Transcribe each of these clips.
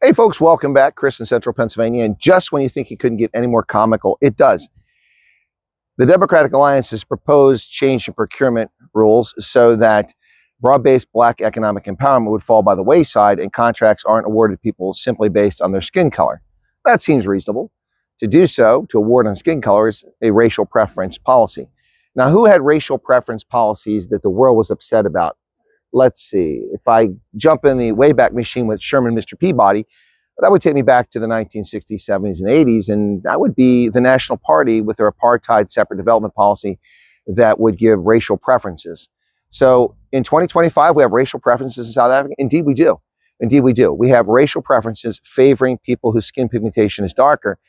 Hey folks, welcome back. Chris in Central Pennsylvania. And just when you think it couldn't get any more comical, it does. The Democratic Alliance has proposed change in procurement rules so that broad-based Black economic empowerment would fall by the wayside and contracts aren't awarded to people simply based on their skin color. That seems reasonable. To do so, to award on skin color, is a racial preference policy. Now, who had racial preference policies that the world was upset about? Let's see. If I jump in the Wayback Machine with Sherman Mr. Peabody, that would take me back to the 1960s, 70s, and 80s, and that would be the National Party with their apartheid separate development policy that would give racial preferences. So in 2025, we have racial preferences in South Africa. Indeed, we do. Indeed, we do. We have racial preferences favoring people whose skin pigmentation is darker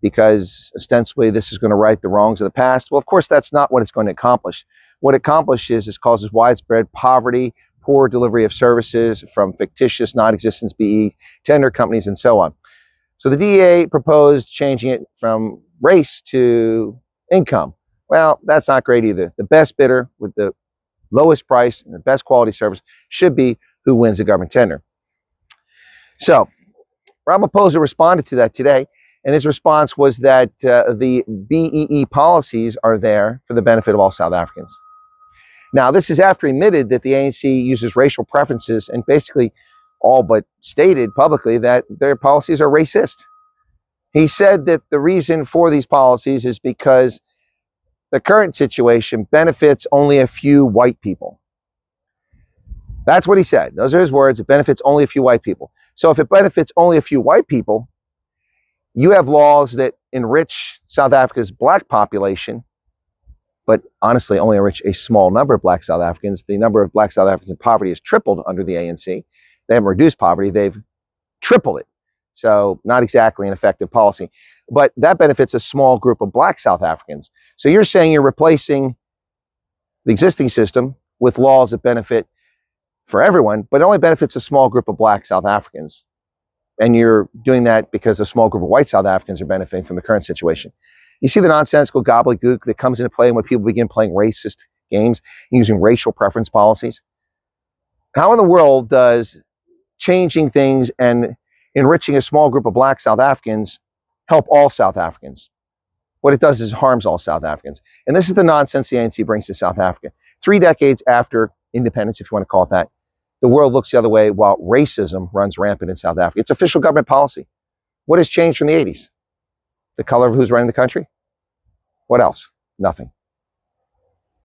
because ostensibly this is going to right the wrongs of the past. Well, of course, that's not what it's going to accomplish. What it accomplishes is causes widespread poverty, poor delivery of services from fictitious, non-existent BE tender companies, and so on. So the DEA proposed changing it from race to income. Well, that's not great either. The best bidder with the lowest price and the best quality service should be who wins the government tender. So Ramaphosa responded to that today, and his response was that the BEE policies are there for the benefit of all South Africans. Now, this is after he admitted that the ANC uses racial preferences and basically all but stated publicly that their policies are racist. He said that the reason for these policies is because the current situation benefits only a few white people. That's what he said. Those are his words. It benefits only a few white people. So if it benefits only a few white people, you have laws that enrich South Africa's Black population, but honestly only enrich a small number of Black South Africans. The number of Black South Africans in poverty has tripled under the ANC. They haven't reduced poverty, they've tripled it. So not exactly an effective policy. But that benefits a small group of Black South Africans. So you're saying you're replacing the existing system with laws that benefit for everyone, but it only benefits a small group of Black South Africans. And you're doing that because a small group of white South Africans are benefiting from the current situation. You see the nonsensical gobbledygook that comes into play when people begin playing racist games using racial preference policies? How in the world does changing things and enriching a small group of Black South Africans help all South Africans? What it does is it harms all South Africans. And this is the nonsense the ANC brings to South Africa. 3 decades after independence, if you want to call it that, the world looks the other way while racism runs rampant in South Africa. It's official government policy. What has changed from the 80s? The color of who's running the country? What else? Nothing.